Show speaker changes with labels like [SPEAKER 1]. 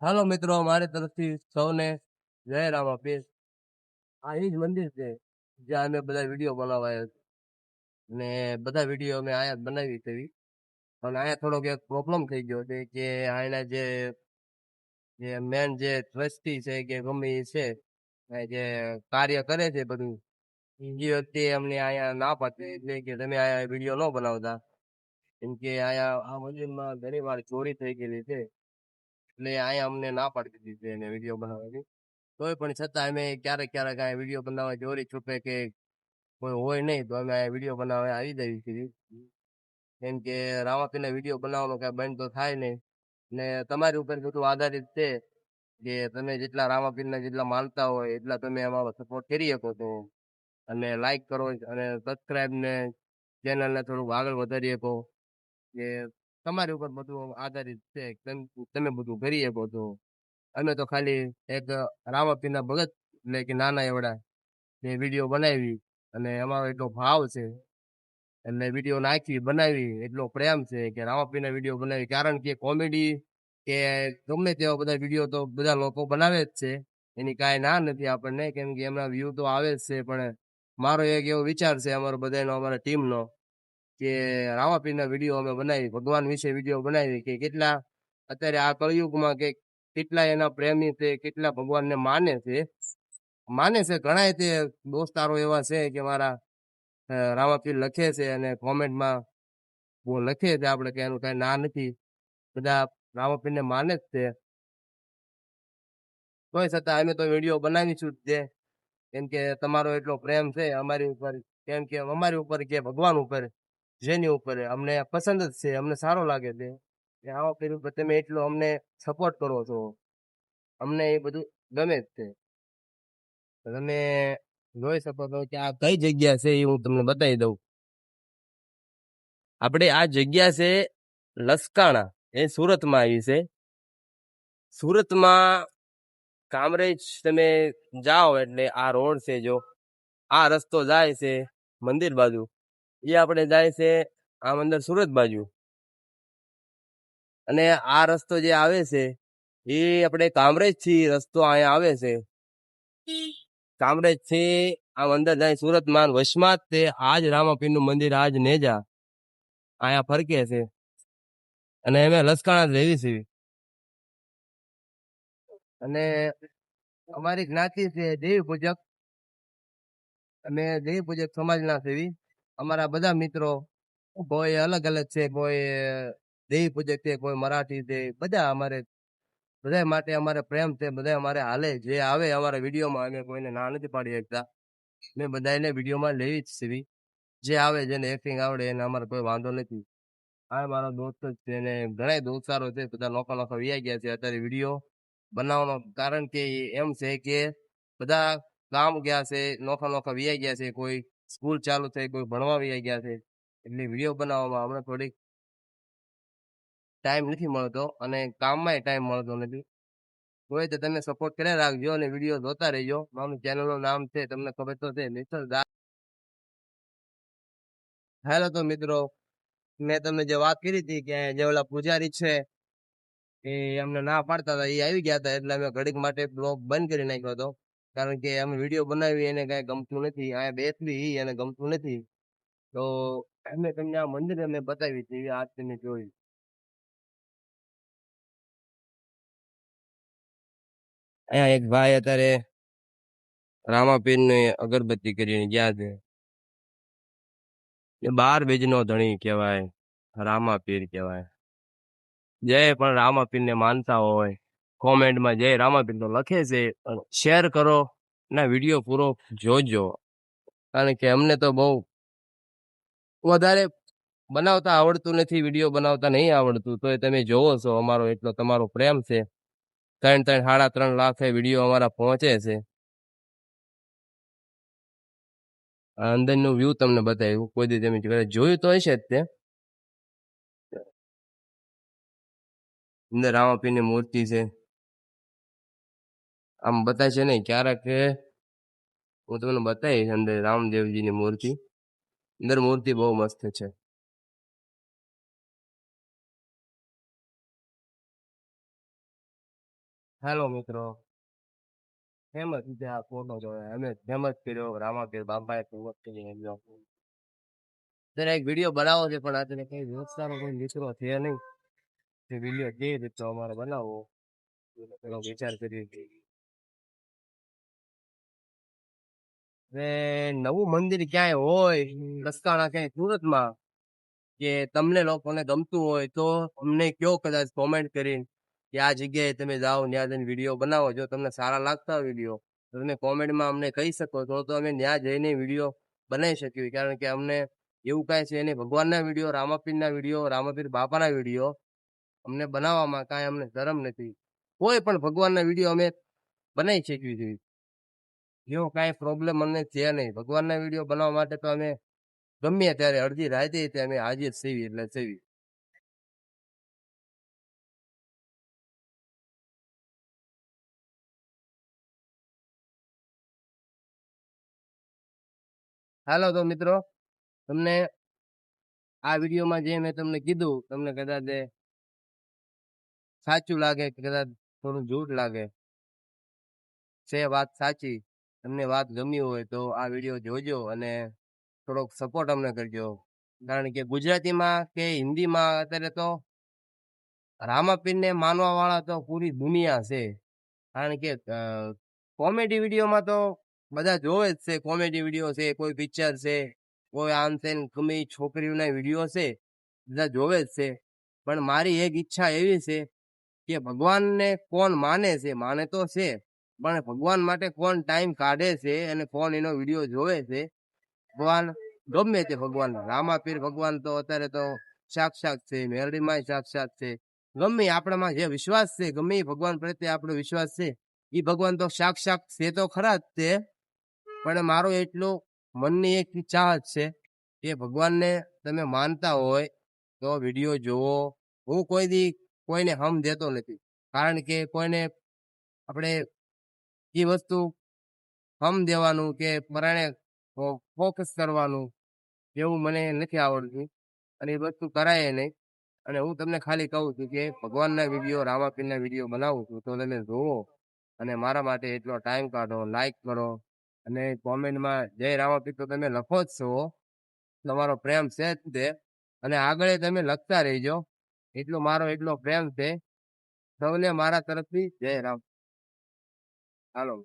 [SPEAKER 1] હાલો મિત્રો, મારી તરફથી સૌને જય રામાપીર. આ એ જ મંદિર છે જ્યાં અમે બધા વિડીયો બનાવાયા ને બધા વિડીયો અમે અહીંયા જ બનાવી છે. પણ અહીંયા થોડોક એક પ્રોબ્લેમ થઈ ગયો છે કે અહીંના જે મેન જે ટ્રસ્ટી છે કે ગમે એ છે જે કાર્ય કરે છે બધું એ વ્યક્તિ અમને અહીંયા ના પાડતી એટલે કે તમે અહીંયા વિડીયો ન બનાવતા, કેમ કે અહીંયા આ મંદિરમાં ઘણી વાર ચોરી થઈ ગયેલી છે એટલે અહીંયા અમને ના પાડી દીધી છે એને વિડીયો બનાવવાની. તોય પણ છતાં અમે ક્યારેક ક્યારેક આ વિડીયો બનાવવા ચોરી છૂપે કે કોઈ હોય નહીં તો અમે આ વિડીયો બનાવવા આવી જઈએ છીએ. કેમ કે રામાપીરના વિડીયો બનાવવાનો કઈ બંધ તો થાય નહીં ને તમારી ઉપર બધું આધારિત છે કે તમે જેટલા રામાપીરના જેટલા માનતા હોય એટલા તમે અમારો સપોર્ટ કરી શકો છો અને લાઈક કરો અને સબસ્ક્રાઈબ ને ચેનલને થોડુંક આગળ વધારી શકો કે તમારી ઉપર બધું આધારિત છે. તમે બધું કરી શકો છો. અમે તો ખાલી એક રામાપીરના ભગત એટલે કે નાના એવડા જે વિડીયો બનાવી અને અમારો એટલો ભાવ છે એટલે વિડીયો નાખી બનાવી એટલો પ્રેમ છે કે રામાપીરના વિડીયો બનાવી, કારણ કે કોમેડી કે ગમે તેવા બધા વિડીયો તો બધા લોકો બનાવે જ છે, એની કાંઈ ના નથી આપણને, કેમ કે એમના વ્યૂ તો આવે જ છે. પણ મારો એક એવો વિચાર છે અમારો બધાનો, અમારા ટીમનો, કે રામાપીરના વિડીયો અમે બનાવી, ભગવાન વિશે વિડીયો બનાવી કે કેટલા અત્યારે આ કળિયુગમાં કે કેટલા એના પ્રેમી છે, કેટલા ભગવાનને માને છે ઘણા તે દોસ્તારો એવા છે કે મારા રામાપીર લખે છે અને કોમેન્ટમાં બહુ લખે છે આપણે કે એનું કઈ ના નથી, બધા રામાપીરને માને જ છે. તોય છતાં અમે તો વિડીયો બનાવીશું જ છે, કેમ કે તમારો એટલો પ્રેમ છે અમારી ઉપર, કેમ કે અમારી ઉપર કે ભગવાન ઉપર જેની ઉપર અમને પસંદ જ છે, અમને સારો લાગે છે કે રામાપીર ઉપર તમે એટલો અમને સપોર્ટ કરો છો, અમને એ બધું ગમે જ છે. તમે જોઈ શકો છો કે આ કઈ જગ્યા છે એ હું તમને બતાવી દઉં. આપણે આ જગ્યા છે લસકાણા, એ સુરતમાં આવી છે. સુરતમાં કામરેજ તમે જાઓ એટલે આ રોડ છે, જો આ રસ્તો જાય છે મંદિર બાજુ, એ આપણે જાય છે આમ અંદર સુરત બાજુ, અને આ રસ્તો જે આવે છે એ આપણે કામરેજ થી રસ્તો અહીંયા આવે છે. કામરેજ થી આમ અંદર જાય સુરતમાં, વચમાં તે આજ રામાપીર નું મંદિર, આજ નેજા અહીંયા ફરકે છે. અને અમે લસકાણા રહેવી છીએ અને અમારી જ્ઞાતિ છે દેવી પૂજક, અમે દેવી પૂજક સમાજના સેવી. અમારા બધા મિત્રો કોઈ અલગ અલગ છે, કોઈ દેવી પૂજક છે, કોઈ મરાઠી છે, બધા અમારે બધા માટે અમારે પ્રેમ છે, બધા અમારે હાલે જે આવે અમારા વિડીયોમાં અમે કોઈને ના નથી પાડી શકતા, મેં બધાને વિડીયોમાં લેવી જ સીવી, જે આવે જેને એક્ટિંગ આવડે એને અમારે કોઈ વાંધો નથી. આ મારો દોસ્ત જ છે ને ઘણા દોસ્તારો છે, બધા લોકો વ્યાઈ ગયા છે અત્યારે વિડીયો બનાવવાનો, કારણ કે એમ છે કે બધા ગામ ગયા છે, નોખા વ્યાઈ ગયા છે, કોઈ સ્કૂલ ચાલુ થઈ, કોઈ ભણવા વ્યાઈ ગયા છે, એટલે વિડીયો બનાવવામાં હમણાં થોડીક ટાઈમ નથી મળતો અને કામમાં ટાઈમ મળતો નથી. તોય તો તમે સપોર્ટ કર્યા રાખજો અને વિડીયો જોતા રહેજો. મારું ચેનલનું નામ છે તમને ખબર તો છે, મિસ્ટર દા. હેલો તો મિત્રો, મેં તમને જે વાત કરી હતી કે જે ઓલા પૂજારી છે એ અમને ના પાડતા હતા, એ આવી ગયા હતા એટલે અમે ઘડીક માટે બ્લોગ બંધ કરી નાખ્યો હતો, કારણ કે અમે વિડીયો બનાવી એને કઈ ગમતું નથી, અહીંયા બેસવી એને ગમતું નથી, તો અમે તમને આ મંદિર અમે બતાવી હતી, આજ તમે જોયું. અહીંયા એક ભાઈ અત્યારે રામાપીર ને અગરબત્તી કરીને ગયા છે. 12 બીજનો ધણી કહેવાય, રામાપીર કહેવાય. જય પણ રામાપીરને માનતા હોય કોમેન્ટમાં જય રામાપીર તો લખે છે, શેર કરો ના વિડીયો પૂરો જોજો, કારણ કે અમને તો બહુ વધારે બનાવતા આવડતું નથી, વિડીયો બનાવતા નહીં આવડતું, તો તમે જોવો છો અમારો એટલો તમારો પ્રેમ છે. 3.5 લાખ વિડીયો અમારા પહોંચે છે. અંદરનું વ્યૂ તમને બતાવ્યું, કોઈ દી તમે જોયું તો હશે જ તે. અંદર રામાપીરની મૂર્તિ છે, આમ બતાય છે નહીં, ક્યારેક હું તમને બતાવીશ અંદર રામદેવજીની મૂર્તિ, અંદર મૂર્તિ બહુ મસ્ત છે. હેલો મિત્રો, ફેમસ રીતે આ ફોટો જોયો અમે ફેમસ કર્યો રામાપીર બાપાએ ફેમસ કરીને એક વિડીયો બનાવો છે પણ આજે કઈ વ્યવસ્થાનો કોઈ મિત્રો છે નહીં. તે વિડીયો કેવી રીતે અમારે બનાવવો એનો વિચાર કરી. હવે નવું મંદિર ક્યાંય હોય રસ્તાના ક્યાંય સુરતમાં કે તમને લોકોને ગમતું હોય તો અમને કયો કદાચ કોમેન્ટ કરીને કે આ જગ્યાએ તમે જાઓ ત્યાં જઈને વિડીયો બનાવો. જો તમને સારા લાગતા વિડીયો તો તમે કોમેન્ટમાં અમને કહી શકો તો અમે ત્યાં જઈને વિડીયો બનાવી શકીએ. કારણ કે અમને એવું કાંઈ છે નહીં. ભગવાનના વિડીયો, રામાપીરના વિડીયો, રામાપીર બાપાના વિડીયો અમને બનાવવામાં કાંઈ અમને શરમ નથી. કોઈ પણ ભગવાનના વિડીયો અમે બનાવી શકીએ છીએ. એવો કાંઈ પ્રોબ્લેમ અમને છે નહીં. ભગવાનના વિડીયો બનાવવા માટે તો અમે ગમે ત્યારે અડધી રાતે અમે હાજર સેવી એટલે સેવી. હાલો તો મિત્રો, તમને આ વિડીયોમાં જે મેં તમને કીધું તમને કદાચ સાચું લાગે કે કદાચ થોડું જૂઠ લાગે છે વાત સાચી, તમને વાત ગમી હોય તો આ વિડીયો જોજો અને થોડોક સપોર્ટ અમને કરજો. કારણ કે ગુજરાતીમાં કે હિન્દીમાં અત્યારે તો રામાપીરને માનવા વાળા તો પૂરી દુનિયા છે. કારણ કે કોમેડી વિડીયોમાં તો બધા જોવે જ છે. કોમેડી વિડીયો છે, કોઈ પિક્ચર છે, કોઈ આમ છે ગમે એ છોકરીઓના વિડીયો છે, બધા જોવે જ છે. પણ મારી એક ઈચ્છા એવી છે કે ભગવાનને કોણ માને છે, માને તો છે, પણ ભગવાન માટે કોણ ટાઈમ કાઢે છે અને કોણ એનો વિડીયો જોવે છે. ભગવાન ગમે તે ભગવાન, રામાપીર ભગવાન તો અત્યારે તો સાક્ષાત છે, મેરડીમાં સાક્ષાત છે. ગમે આપણામાં જે વિશ્વાસ છે, ગમે એ ભગવાન પ્રત્યે આપણો વિશ્વાસ છે, એ ભગવાન તો સાક્ષાત છે તો ખરા જ તે. પણ મારો એટલો મનની એક ચાહત છે કે ભગવાનને તમે માનતા હોય તો વિડીયો જોવો. હું કોઈ દી કોઈને હમ દેતો નથી. કારણ કે કોઈને આપણે એ વસ્તુ હમ દેવાનું કે પરાણે ફોકસ કરવાનું એવું મને નથી આવડતું અને એ વસ્તુ કરાય નહીં. અને હું તમને ખાલી કહું છું કે ભગવાનના વિડીયો, રામાપીરના વિડીયો બનાવું છું તો તમે જોવો અને મારા માટે એટલો ટાઈમ કાઢો, લાઈક કરો અને કોમેન્ટમાં જય રામાપીર તો તમે લખો જ છો. તમારો પ્રેમ છે જ તે અને આગળ તમે લખતા રહીજો. એટલો પ્રેમ છે. સૌને મારા તરફથી જય રામ. હાલો.